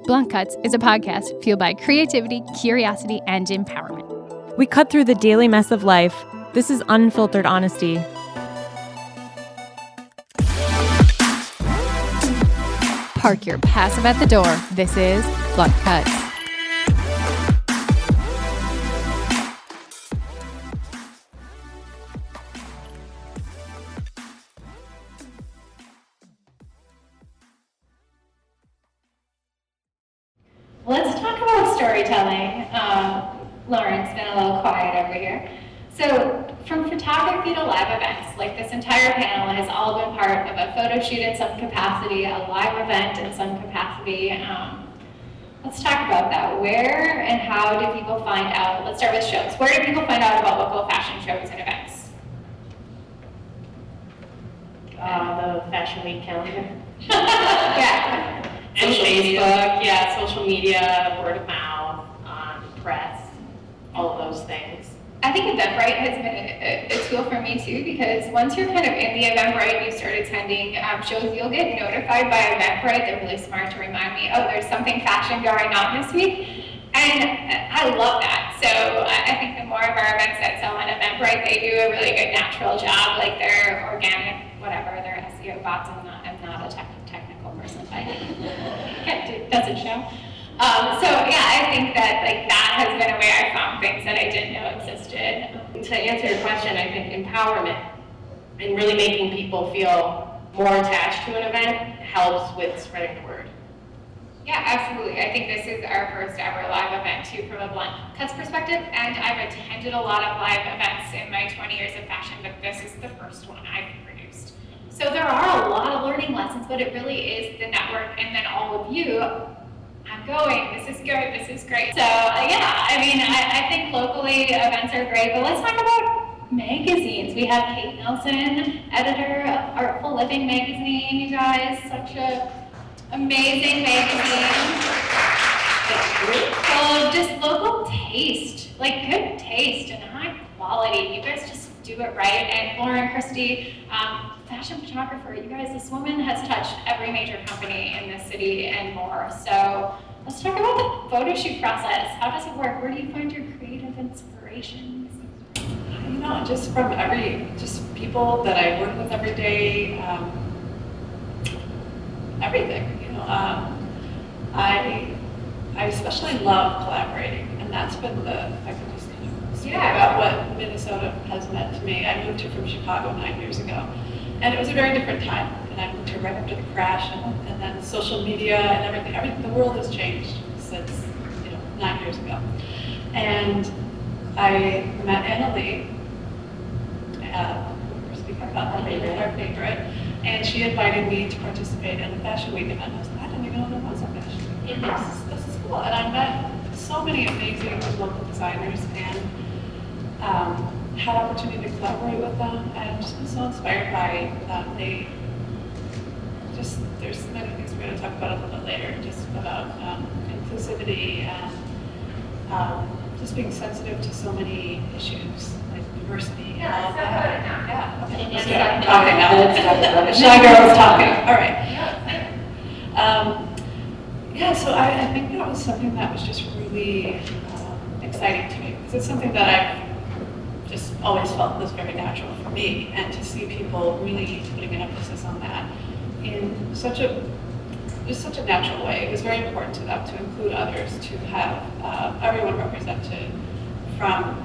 Blunt Cuts is a podcast fueled by creativity, curiosity, and empowerment. We cut through the daily mess of life. This is unfiltered honesty. Park your passive at the door. This is Blunt Cuts. Let's talk about storytelling. Lauren's been a little quiet over here. So from photography to live events, like this entire panel has all been part of a photo shoot in some capacity, a live event in some capacity. Let's talk about that. Where and how do people find out? Let's start with shows. Where do people find out about local fashion shows and events? The Fashion Week calendar. Yeah. And Facebook, yeah, social media, word of mouth, press, all of those things. I think Eventbrite has been a tool for me too, because once you're kind of in the Eventbrite, you start attending shows, you'll get notified by Eventbrite. They're really smart to remind me, oh, there's something fashion going on this week. And I love that. So I think the more of our events that sell on Eventbrite, they do a really good natural job, like their organic, whatever, their SEO bots. I'm not a technical person, but it doesn't show. So yeah, I think that that has been a way I found things that I didn't know existed. To answer your question, I think empowerment and really making people feel more attached to an event helps with spreading the word. Yeah, absolutely. I think this is our first ever live event too, from a Blunt Cuts perspective, and I've attended a lot of live events in my 20 years of fashion, but this is the first one I've produced. So there are a lot of learning lessons, but it really is the network and then all of you. I'm going, this is good, this is great. So yeah, I mean, I think locally events are great, but let's talk about magazines. We have Kate Nelson, editor of Artful Living magazine, you guys, such a amazing magazine. So just local taste, like good taste and high quality. You guys just do it right. And Lauren Krysti, fashion photographer, you guys, this woman has touched every major company in this city and more. So let's talk about the photo shoot process. How does it work? Where do you find your creative inspirations? You know, just from just people that I work with every day, everything, you know. I especially love collaborating, and that's been I can just kind of speak about what Minnesota has meant to me. I moved here from Chicago 9 years ago. And it was a very different time, and I moved here right after the crash, and then social media and everything. The world has changed since 9 years ago. And I met Anna Lee, we're speaking about our favorite, and she invited me to participate in the Fashion Week event. I was like, I didn't even know there was a Fashion Week. This is cool. And I met so many amazing local designers, and had opportunity to collaborate with them, and just been so inspired by them. There's many things we're going to talk about a little bit later, just about inclusivity and just being sensitive to so many issues, like diversity. Yeah, let's talk about it now. Yeah, okay. Let's Talking now. Let's talk about it. Shy girl is talking. All right. Yeah, so I think that was something that was just really exciting to me, because it's something that I've just always felt was very natural for me, and to see people really putting an emphasis on that in such a natural way. It was very important to them to include others, to have everyone represented from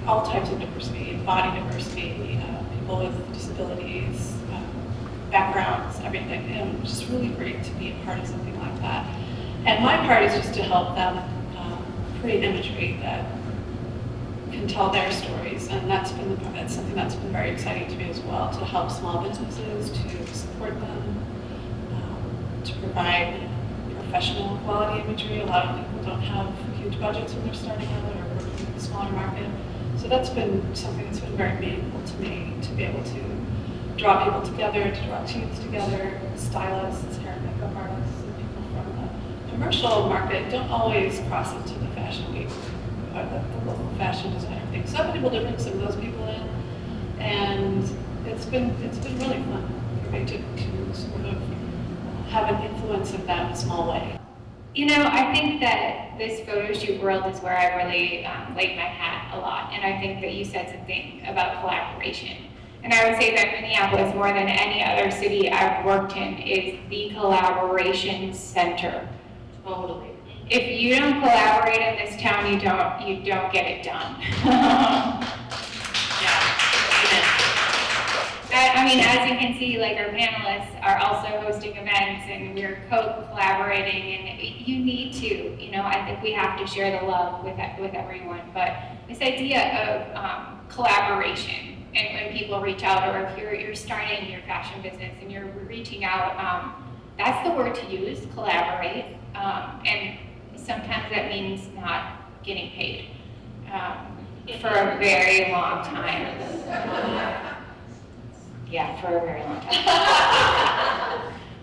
all types of diversity, body diversity, people with disabilities, backgrounds, everything. And it was just really great to be a part of something like that. And my part is just to help them create imagery that can tell their stories, and that's something that's been very exciting to me as well, to help small businesses, to support them, to provide professional quality imagery. A lot of people don't have huge budgets when they're starting out or working in a smaller market. So that's been something that's been very meaningful to me, to be able to draw people together, to draw teams together, stylists, hair and makeup artists, and people from the commercial market don't always cross into the Fashion Week, or the local fashion designer thing. Some people to bring some of those people in, and it's been really fun for me to sort of have an influence in that small way? You know, I think that this photo shoot world is where I really laid my hat a lot. And I think that you said something about collaboration. And I would say that Minneapolis, more than any other city I've worked in, is the collaboration center. Totally. If you don't collaborate in this town, you don't get it done. I mean, as you can see, like our panelists are also hosting events and we're co-collaborating, and you need to, you know, I think we have to share the love with everyone. But this idea of collaboration, and when people reach out, or if you're starting your fashion business and you're reaching out, that's the word to use, collaborate. And sometimes that means not getting paid for a very long time. Yeah, for a very long time.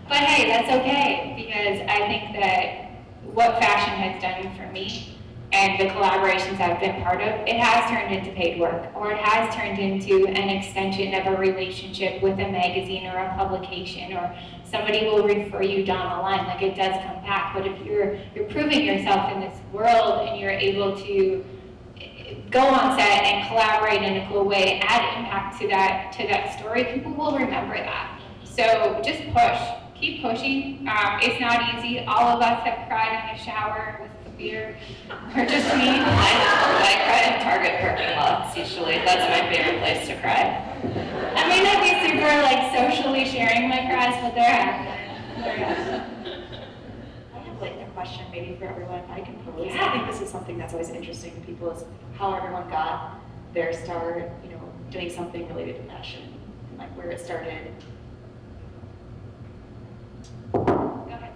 But hey, that's okay, because I think that what fashion has done for me and the collaborations I've been part of, it has turned into paid work, or it has turned into an extension of a relationship with a magazine or a publication, or somebody will refer you down the line. Like, it does come back. But if you're proving yourself in this world and you're able to go on set and collaborate in a cool way, add impact to that story, people will remember that. So just push, keep pushing. It's not easy. All of us have cried in the shower with the beer, or just me. I cry in Target parking lots usually. That's my favorite place to cry. I may not be super like socially sharing my cries, but they're happening. I have like a question maybe for everyone if I can pose. Yeah. I think this is something that's always interesting to people, is how everyone got their start, you know, doing something related to fashion, and like where it started. Go ahead,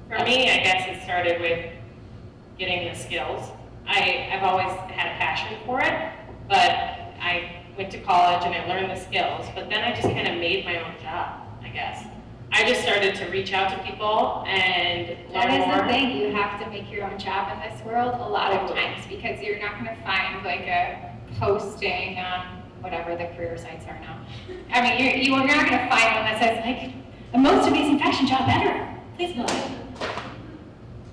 For me, I guess it started with getting the skills. I've always had a passion for it, but I went to college and I learned the skills, but then I just kind of made my own job, I guess. I just started to reach out to people and That learn is more. the thing, you have to make your own job in this world a lot of times, because you're not gonna find like a posting on whatever the career sites are now. I mean, you're not gonna find one that says like, the most amazing fashion job ever, please apply.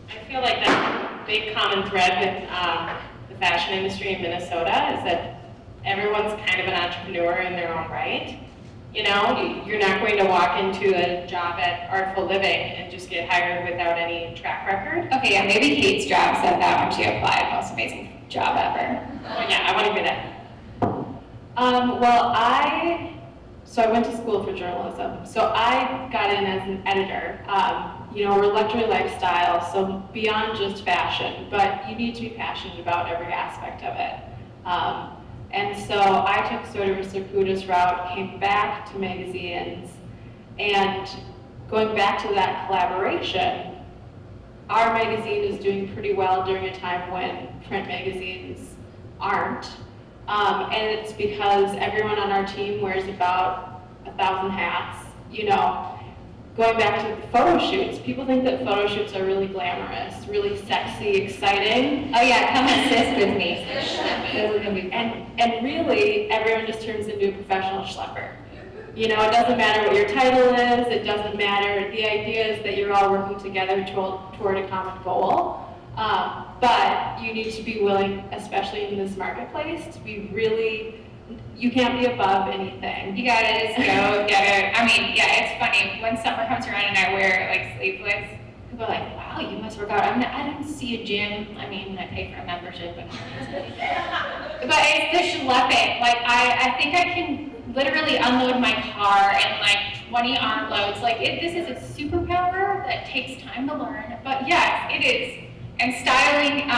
I feel like that's a big common thread with the fashion industry in Minnesota, is that everyone's kind of an entrepreneur in their own right. You know, you're not going to walk into a job at Artful Living and just get hired without any track record. Okay, yeah, maybe Kate's job said that when she applied, most amazing job ever. Oh yeah, I want to hear that. Well, I went to school for journalism. So I got in as an editor. You know, we're luxury lifestyle, so beyond just fashion, but you need to be passionate about every aspect of it. And so I took sort of a circuitous route, came back to magazines, and going back to that collaboration, our magazine is doing pretty well during a time when print magazines aren't. And it's because everyone on our team wears about 1,000 hats. You know, going back to the photo shoots, people think that photo shoots are really glamorous, really sexy, exciting. Oh yeah, come assist with me. Those are gonna be fun. And really, everyone just turns into a professional schlepper. You know, it doesn't matter what your title is, it doesn't matter. The idea is that you're all working together toward a common goal. But you need to be willing, especially in this marketplace, to be really, you can't be above anything. You gotta just go get it. I mean, yeah, it's funny, when summer comes around and I wear like sleeveless, people are like, wow, you must work out. I didn't see a gym. I mean, I pay for a membership, but it's the schlepping. Like, I think I can literally unload my car in like 20 arm loads. Like, this is a superpower that takes time to learn. But yes, it is. And styling,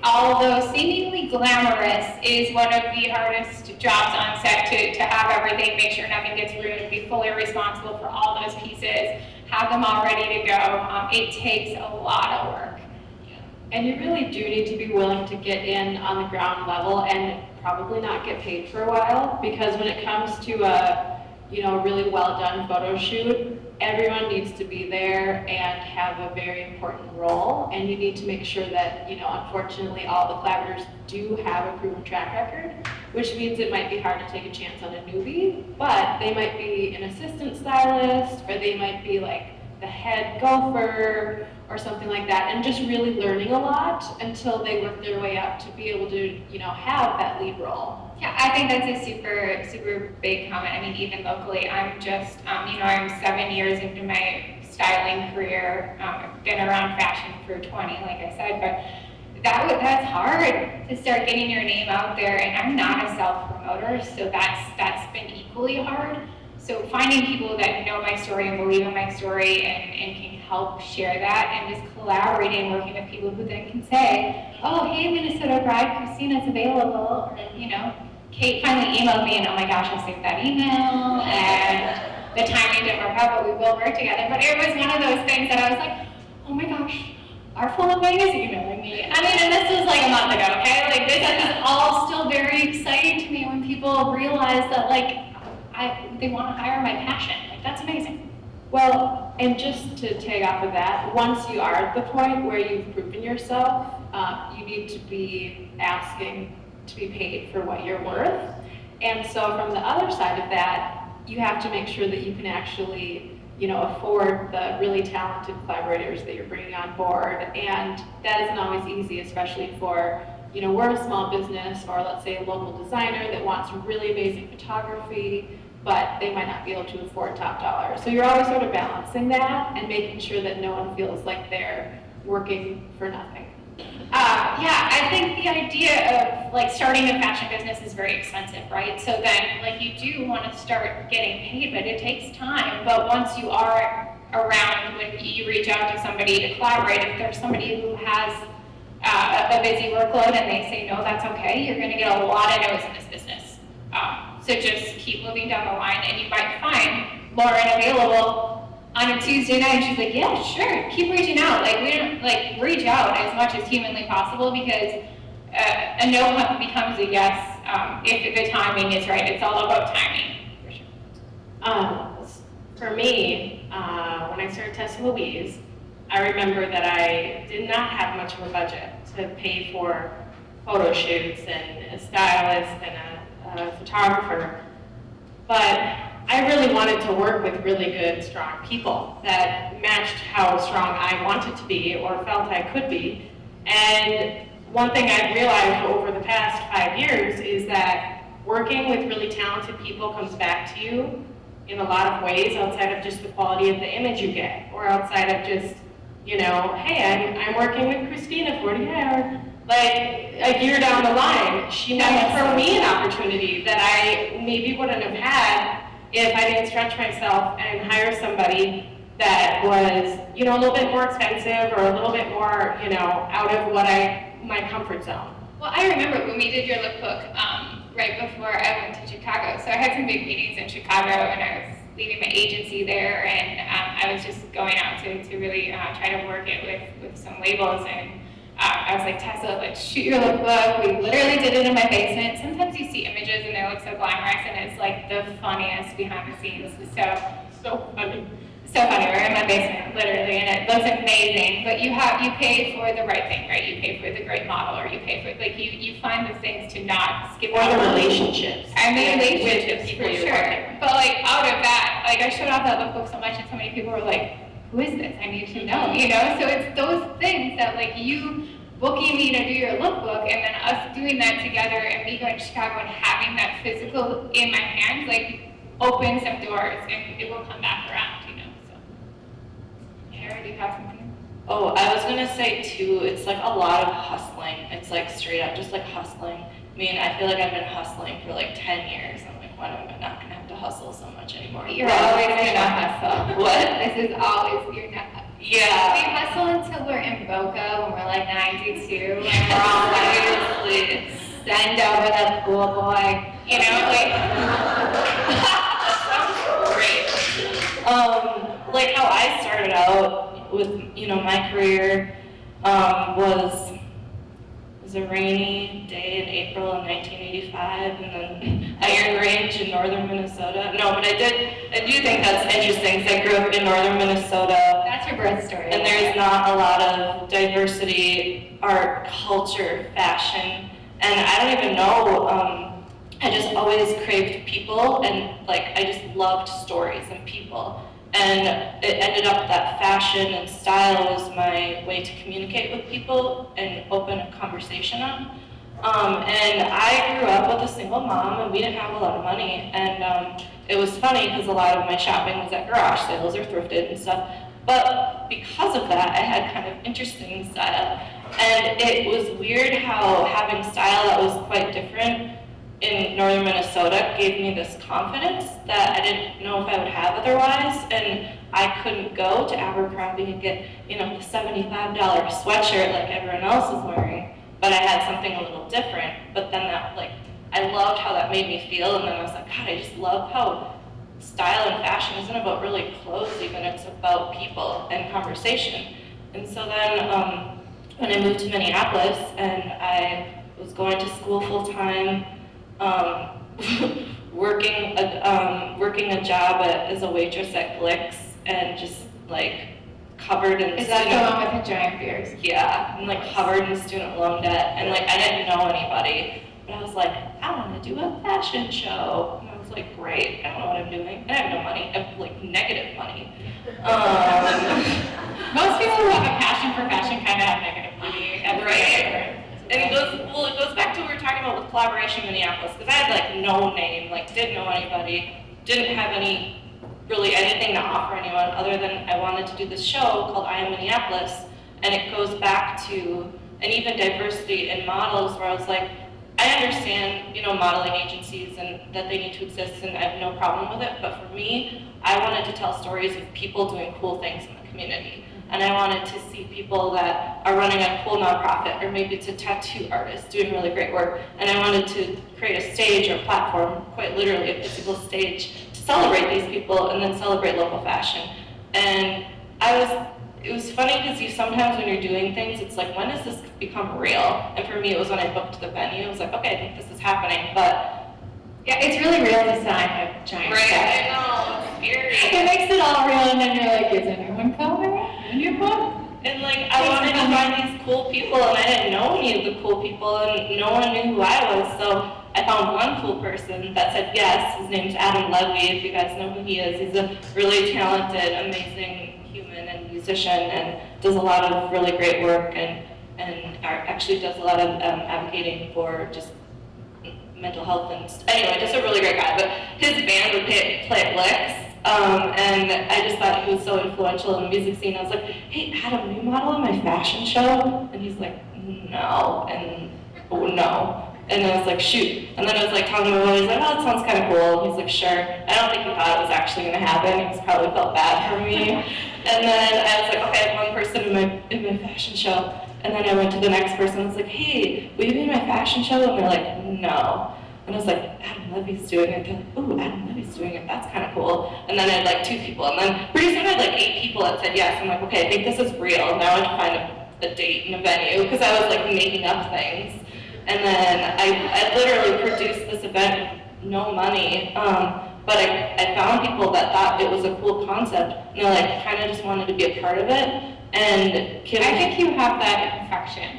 although seemingly glamorous, is one of the hardest jobs on set, to have everything, make sure nothing gets ruined, be fully responsible for all those pieces, have them all ready to go. It takes a lot of work. And you really do need to be willing to get in on the ground level and probably not get paid for a while, because when it comes to a, you know, really well done photo shoot, everyone needs to be there and have a very important role, and you need to make sure that, you know, unfortunately all the collaborators do have a proven track record, which means it might be hard to take a chance on a newbie, but they might be an assistant stylist, or they might be like the head golfer or something like that, and just really learning a lot until they work their way up to be able to, have that lead role. Yeah, I think that's a super, super big comment. I mean, even locally, I'm just, I'm 7 years into my styling career. I've been around fashion for 20, like I said, but that's hard to start getting your name out there, and I'm not a self-promoter, so that's been equally hard. So finding people that know my story and believe in my story and can help share that, and just collaborating, working with people who then can say, oh, hey, Minnesota bride, Christina's available, or, Kate finally emailed me, and oh my gosh, I saved that email, and the timing didn't work out, but we will work together. But it was one of those things that I was like, oh my gosh, Artful is emailing me. I mean, and this was like a month ago, okay? Like, this is all still very exciting to me when people realize that, they want to hire my passion. Like, that's amazing. Well, and just to tag off of that, once you are at the point where you've proven yourself, you need to be asking to be paid for what you're worth. And so from the other side of that, you have to make sure that you can actually, afford the really talented collaborators that you're bringing on board. And that isn't always easy, especially for, we're a small business, or let's say a local designer that wants really amazing photography, but they might not be able to afford top dollar. So you're always sort of balancing that and making sure that no one feels like they're working for nothing. Yeah, I think the idea of starting a fashion business is very expensive, right? So then you do want to start getting paid, but it takes time. But once you are around, when you reach out to somebody to collaborate, if there's somebody who has a busy workload and they say no, that's okay, you're going to get a lot of no's in this business. So just keep moving down the line, and you might find Lauren available on a Tuesday night, and she's like, yeah, sure, keep reaching out. We don't, reach out as much as humanly possible, because a no becomes a yes if the timing is right. It's all about timing, for sure. For me, when I started Tessa and Louise, I remember that I did not have much of a budget to pay for photo shoots and a stylist and a photographer, but I really wanted to work with really good, strong people that matched how strong I wanted to be or felt I could be. And one thing I've realized over the past 5 years is that working with really talented people comes back to you in a lot of ways, outside of just the quality of the image you get, or outside of just, hey, I'm working with Christina Fortier. A year down the line, she might throw me an opportunity that I maybe wouldn't have had if I didn't stretch myself and hire somebody that was, a little bit more expensive or a little bit more, out of my comfort zone. Well, I remember when we did your lookbook right before I went to Chicago. So I had some big meetings in Chicago, and I was leaving my agency there, and I was just going out to really try to work it with some labels. And I was like, Tessa, let's shoot your lookbook. We literally did it in my basement. Sometimes you see images and they look so glamorous, and it's the funniest behind the scenes. So funny. So funny. We're in my basement, literally, and it looks amazing. But you pay for the right thing, right? You pay for the great model, or you pay for you find the things to not skip. Or the relationships. And the relationships, with for sure. But out of that, I showed off that lookbook so much, and so many people were like, who is this? I need to know, So it's those things that you booking me to do your lookbook, and then us doing that together, and me going to Chicago and having that physical in my hands, opens some doors, and it will come back around, So, Kara, do you have something? Oh, I was gonna say too, it's a lot of hustling. It's straight up just hustling. I mean, I feel like I've been hustling for 10 years. I'm when am I not gonna have to hustle so much anymore? You're always gonna hustle. What? This is always your net. Yeah. We hustle until we're in Boca when we're 92, and we're all send over the pool boy, Great. How I started out with, my career was a rainy day in April of 1985, and then Iron Range in northern Minnesota. No, but I do think that's interesting, because I grew up in northern Minnesota. That's your birth story. And there's not a lot of diversity, art, culture, fashion, and I don't even know, I just always craved people, and I just loved stories and people. And it ended up that fashion and style was my way to communicate with people and open a conversation up. And I grew up with a single mom, and we didn't have a lot of money. And it was funny because a lot of my shopping was at garage sales or thrifted and stuff. But because of that, I had kind of interesting style. And it was weird how having style that was quite different in northern Minnesota gave me this confidence that I didn't know if I would have otherwise. And I couldn't go to Abercrombie and get, the $75 sweatshirt like everyone else is wearing. But I had something a little different. But then I loved how that made me feel. And then I was like, God, I just love how style and fashion isn't about really clothes even, it's about people and conversation. And so then when I moved to Minneapolis and I was going to school full time, working a job as a waitress at Glick's, and just covered in Is that the one with the giant beers? Yeah, and covered in student loan debt, and I didn't know anybody, but I was like, I want to do a fashion show. And I was like, great, I don't know what I'm doing, and I have no money, I have negative money. Most people who have a passion for fashion kind of have negative money. Right. And it goes back to what we were talking about with collaboration in Minneapolis, because I had no name, didn't know anybody, didn't have anything to offer anyone other than I wanted to do this show called I Am Minneapolis, and it goes back to, and even diversity in models, where I was like, I understand, modeling agencies and that they need to exist, and I have no problem with it, but for me, I wanted to tell stories of people doing cool things in the community. And I wanted to see people that are running a cool nonprofit, or maybe it's a tattoo artist doing really great work. And I wanted to create a stage or platform, quite literally a physical stage, to celebrate these people and then celebrate local fashion. And it was funny because sometimes when you're doing things, it's when does this become real? And for me, it was when I booked the venue. I was like, okay, I think this is happening, but. Yeah, it's really real to sign a giant Right, set. I know, it's scary. It makes it all real, and then you're like, is anyone coming? And you're fun. And I wanted to find these cool people, and I didn't know any of the cool people, and no one knew who I was. So I found one cool person that said yes. His name's Adam Levy, if you guys know who he is. He's a really talented, amazing human and musician, and does a lot of really great work, and actually does a lot of advocating for just mental health and anyway, just a really great guy. But his band would play at Licks. And I just thought he was so influential in the music scene. I was like, hey, Adam, will you model in my fashion show? And he's like, no, and no. And I was like, shoot. And then I was talking to him, he's like, oh, that sounds kind of cool. And he's like, sure. I don't think he thought it was actually going to happen. He probably felt bad for me. And then I was like, okay, I have one person in my fashion show. And then I went to the next person and was like, hey, will you be in my fashion show? And they're like, no. And I was like, Adam Levy's doing it. They're like, ooh, Adam Levy's doing it. That's kind of cool. And then I had 2 people. And then pretty soon I had 8 people that said yes. I'm like, okay, I think this is real. Now I have to find a date and a venue, because I was making up things. And then I literally produced this event with no money. But I found people that thought it was a cool concept. And they kind of just wanted to be a part of it. And I think you have that infection.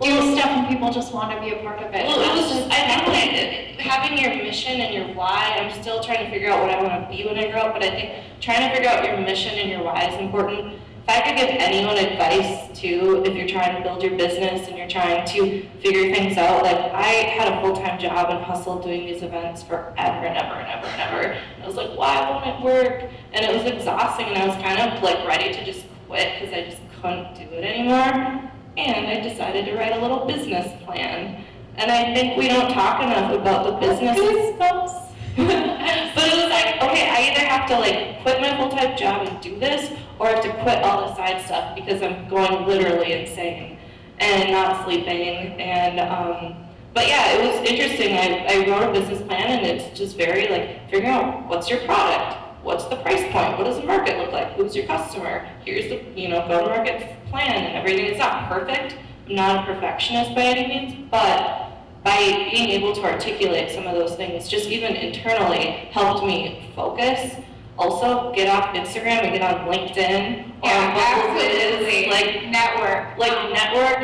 Do stuff and people just want to be a part of it. Well, it was just, I think having your mission and your why, I'm still trying to figure out what I want to be when I grow up, but I think trying to figure out your mission and your why is important. If I could give anyone advice too, if you're trying to build your business and you're trying to figure things out, I had a full-time job and hustled doing these events forever and ever and ever and ever. And I was like, why won't it work? And it was exhausting, and I was kind of ready to just quit because I just couldn't do it anymore. And I decided to write a little business plan. And I think we don't talk enough about the business. But it was okay, I either have to quit my full-time job and do this, or I have to quit all the side stuff because I'm going literally insane and not sleeping. And but yeah, it was interesting. I wrote a business plan, and it's just very figuring out what's your product, what's the price point, what does the market look like, who's your customer, here's the go-to-market plan and everything. It's not perfect. I'm not a perfectionist by any means, but by being able to articulate some of those things, just even internally, helped me focus. Also, get off Instagram and get on LinkedIn. Absolutely. Network. Network.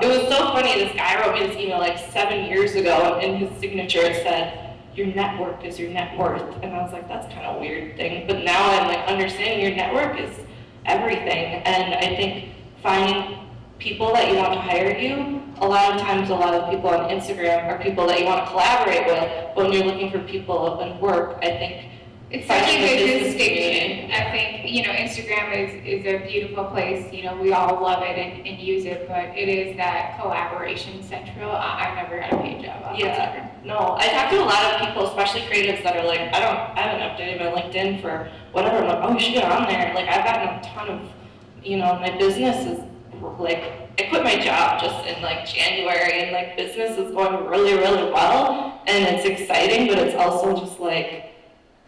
It was so funny. This guy wrote me this email 7 years ago, and in his signature it said, your network is your net worth. And I was like, that's kind of a weird thing. But now I'm like understanding your network is everything. And I think finding people that you want to hire you, a lot of times a lot of people on Instagram are people that you want to collaborate with. When you're looking for people and work, I think it's such a good distinction. I think, Instagram is a beautiful place. We all love it and use it, but it is that collaboration central. I've never got a paid job on Instagram. No, I talk to a lot of people, especially creatives that are like, I haven't updated my LinkedIn for whatever. I'm like, oh, you should get on there. Like, I've gotten a ton of, my business is like, I quit my job just in like January, and like business is going really, really well, and it's exciting, but it's also just like,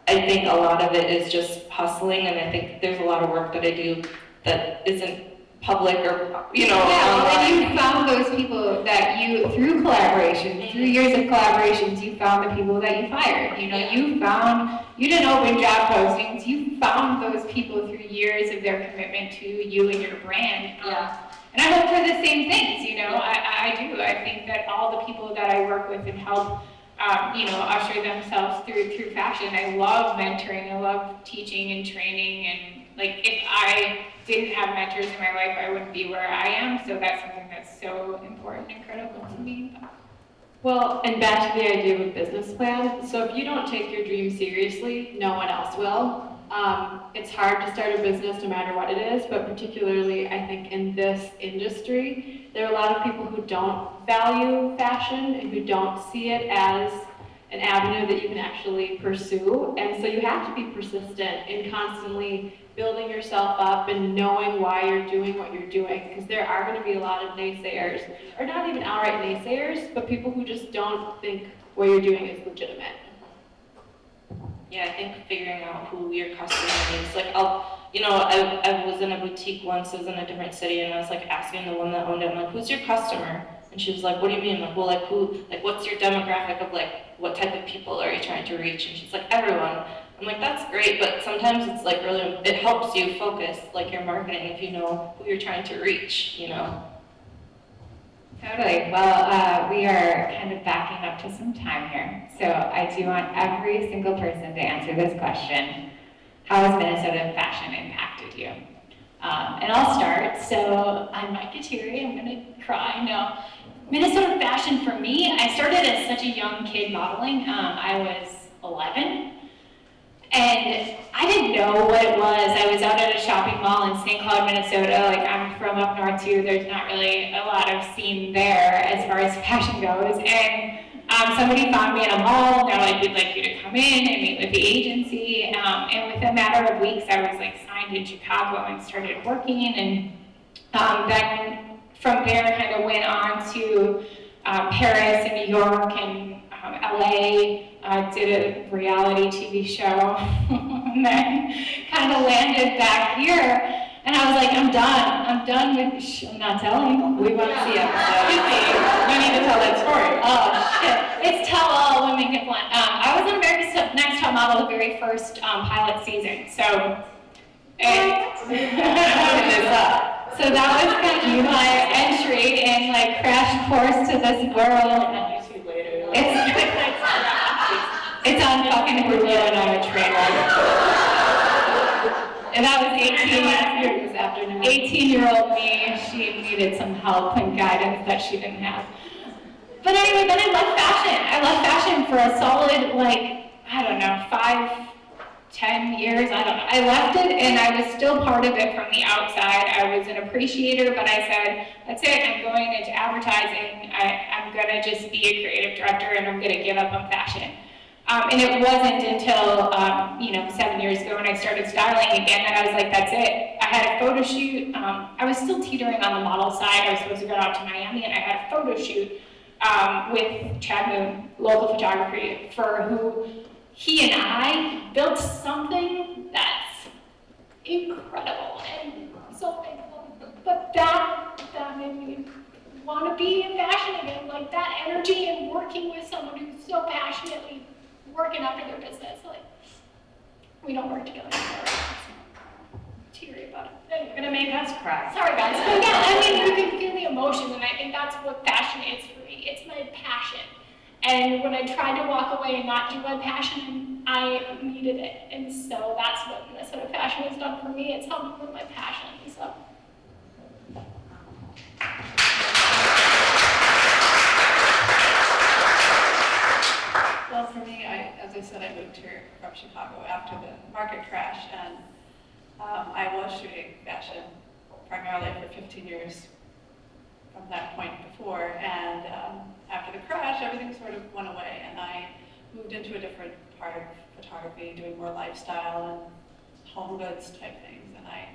I think a lot of it is just hustling, and I think there's a lot of work that I do that isn't public or, and you found those people that through collaboration, through years of collaborations, you found the people that you fired. You didn't open job postings, you found those people through years of their commitment to you and your brand. And I hope for the same things, I do. I think that all the people that I work with and help usher themselves through fashion. I love mentoring, I love teaching and training, and like if I didn't have mentors in my life, I wouldn't be where I am, so that's something that's so important and critical to me. Well, and back to the idea of a business plan. So if you don't take your dream seriously, no one else will. It's hard to start a business no matter what it is, but particularly I think in this industry, there are a lot of people who don't value fashion and who don't see it as an avenue that you can actually pursue. And so you have to be persistent in constantly building yourself up and knowing why you're doing what you're doing, because there are going to be a lot of naysayers, or not even outright naysayers, but people who just don't think what you're doing is legitimate. Yeah, I think figuring out who your customer is. Like, I was in a boutique once, I was in a different city, and I was like asking the one that owned it, I'm like, who's your customer? And she was like, what do you mean? I'm like, well, what's your demographic of like, what type of people are you trying to reach? And she's like, everyone. I'm like, that's great, but sometimes it's like really, it helps you focus like your marketing if you know who you're trying to reach, Totally. Well, we are kind of backing up to some time here. So I do want every single person to answer this question. How has Minnesota fashion impacted you? And I'll start. So I'm Michaela, I'm gonna cry. No. Minnesota fashion for me, I started as such a young kid modeling. I was 11. And I didn't know what it was. I was out at a shopping mall in St. Cloud, Minnesota. Like, I'm from up north too. There's not really a lot of scene there as far as fashion goes. And somebody found me in a mall. They're like, we'd like you to come in and meet with the agency. And within a matter of weeks, I was like signed in Chicago and started working. And then from there, kind of went on to Paris and New York and LA. Did a reality TV show, and then kind of landed back here, and I was like, I'm done with, I'm not telling. We want to see episode. You need to tell that story. Oh, shit. It's Tell All Women Get Blunt. I was on America's Next Top Model the very first pilot season, so so that was kind of my entry and like crash course to this world. It's on fucking Hulu and I'm a trailer. And that was 18-year-old me. She needed some help and guidance that she didn't have. But anyway, then I left fashion. I left fashion for a solid, 5-10 years, I don't know. I left it and I was still part of it from the outside. I was an appreciator, but I said, that's it, I'm going into advertising. I'm gonna just be a creative director and I'm gonna give up on fashion. And it wasn't until, 7 years ago when I started styling again that I was like, that's it. I had a photo shoot. I was still teetering on the model side. I was supposed to go out to Miami and I had a photo shoot with Chad Moon, local photography, for who he and I built something that's incredible and so thankful. But that made me want to be in fashion again, like that energy and working with someone who's so passionately working after their business. Like, we don't work together anymore. Teary about it. You're gonna make us cry. Sorry guys, but yeah, you can feel the emotion, and I think that's what fashion is for me. It's my passion. And when I tried to walk away and not do my passion, I needed it. And so that's what Minnesota Fashion has done for me. It's helped me with my passion. So. Well, for me, as I said, I moved here from Chicago after the market crash, and I was shooting fashion primarily for 15 years from that point before, and after the crash, everything sort of went away, and I moved into a different part of photography, doing more lifestyle and home goods type things, and I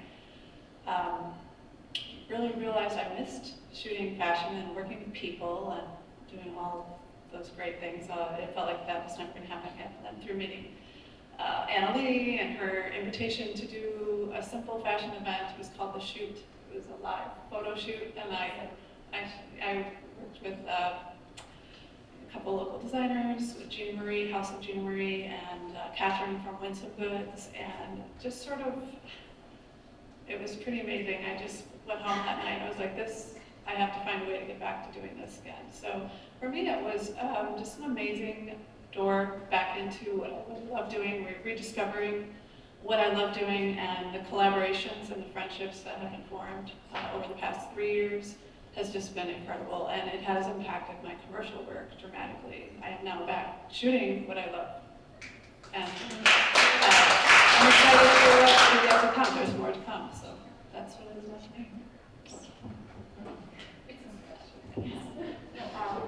really realized I missed shooting fashion and working with people and doing all of those great things. It felt like that was never going to happen again. And then through meeting Anna Lee and her invitation to do a simple fashion event, it was called The Shoot. It was a live photo shoot, and I worked with a couple local designers, with Gina Marie, House of Gina Marie, and Catherine from Winsome Goods, and just sort of, it was pretty amazing. I just went home that night, I was like, I have to find a way to get back to doing this again. So for me, it was just an amazing door back into what I love doing, rediscovering what I love doing, and the collaborations and the friendships that have been formed over the past 3 years has just been incredible, and it has impacted my commercial work dramatically. I am now back shooting what I love, and I'm excited for what's yet to come. There's more to come, so that's what it is about me.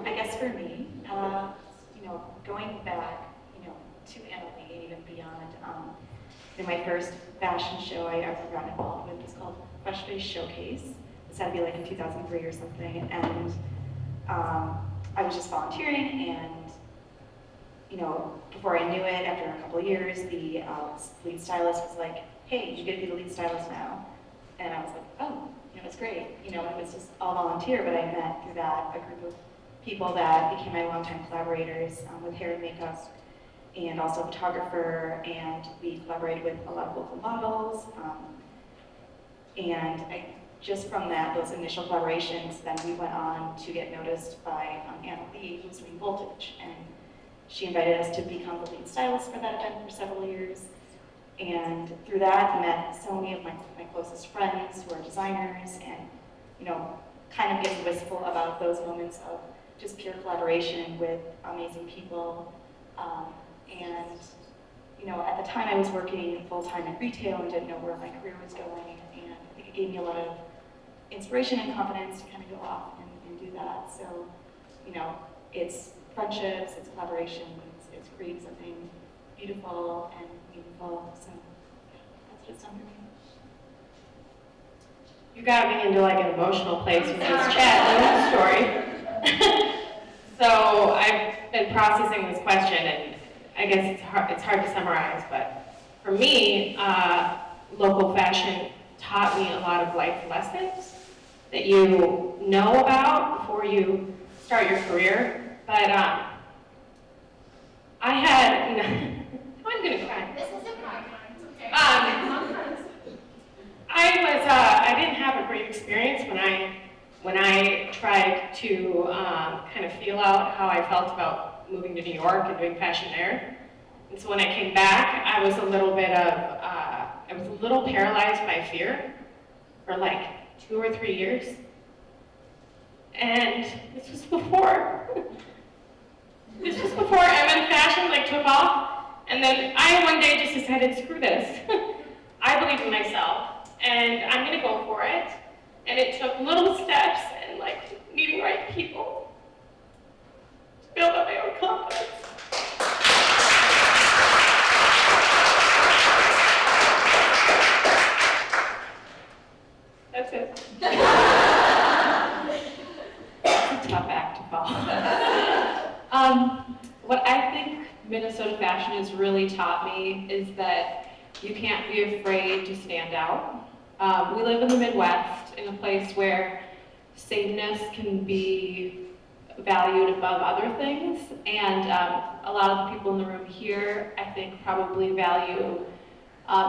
I guess for me, going back, to Emily and even beyond, my first fashion show I ever got involved with was called Fresh Face Showcase. This had to be like in 2003 or something, and I was just volunteering, and before I knew it, after a couple of years, the lead stylist was like, "Hey, you get to be the lead stylist now," and I was like, "Oh, it's great." It was just all volunteer, but I met through that a group of people that became my longtime collaborators with hair and makeup, and also a photographer, and we collaborated with a lot of local models. And just from those initial collaborations, then we went on to get noticed by Anna Lee, who was doing Voltage, and she invited us to become the lead stylist for that event for several years. And through that, I met so many of my closest friends who are designers, and kind of get wistful about those moments of just pure collaboration with amazing people. At the time I was working full-time in retail and didn't know where my career was going, and I think it gave me a lot of inspiration and confidence to kind of go off and do that. So, it's friendships, it's collaborations, it's creating something beautiful and meaningful. So, that's what it's done for me. You got me into like an emotional place with this chat and this story. So I've been processing this question, and I guess it's hard to summarize, but for me, local fashion taught me a lot of life lessons that you know about before you start your career. But I had, I'm gonna cry. This isn't my time, it's okay. I didn't have a great experience when I tried to kind of feel out how I felt about moving to New York and doing fashion there. And so when I came back, I was a little paralyzed by fear for like 2 or 3 years. And this was before MN fashion took off. And then I one day just decided, screw this. I believe in myself, and I'm gonna go for it. And it took little steps and meeting right people to build up my own confidence. That's it. It's a tough act to follow. What I think Minnesota fashion has really taught me is that you can't be afraid to stand out. We live in the Midwest, in a place where sameness can be valued above other things, and a lot of the people in the room here, I think, probably value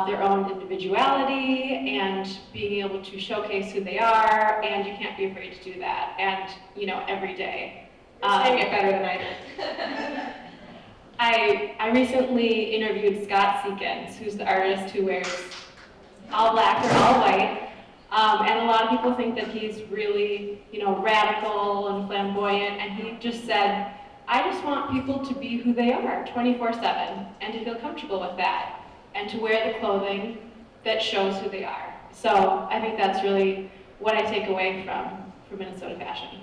their own individuality and being able to showcase who they are, and you can't be afraid to do that. And every day You're saying it better than I did. I recently interviewed Scott Seekins, who's the artist who wears all black or all white. And a lot of people think that he's really, radical and flamboyant. And he just said, I just want people to be who they are 24/7 and to feel comfortable with that and to wear the clothing that shows who they are. So I think that's really what I take away from Minnesota fashion.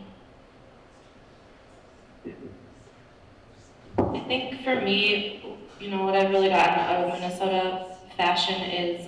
I think for me, what I've really gotten out of Minnesota fashion is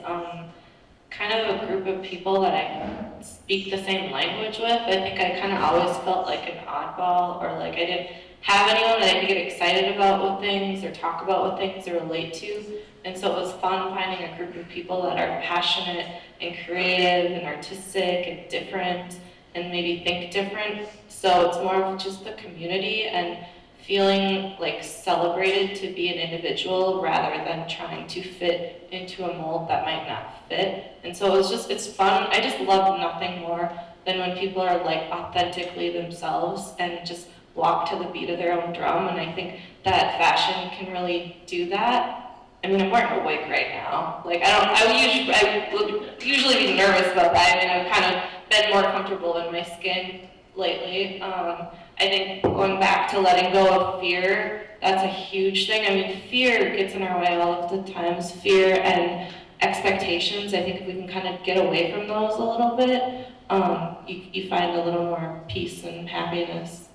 kind of a group of people that I speak the same language with. I think I kind of always felt like an oddball, or like I didn't have anyone that I could get excited about with things or talk about with things or relate to. And so it was fun finding a group of people that are passionate and creative and artistic and different and maybe think different. So it's more of just the community and feeling like celebrated to be an individual rather than trying to fit into a mold that might not fit. And so it's fun. I just love nothing more than when people are like authentically themselves and just walk to the beat of their own drum. And I think that fashion can really do that. I mean, I'm wearing a wig right now. Like, I would usually be nervous about that. I mean, I've kind of been more comfortable in my skin lately. I think going back to letting go of fear, that's a huge thing. I mean, fear gets in our way all of the times. Fear and expectations, I think if we can kind of get away from those a little bit, you find a little more peace and happiness.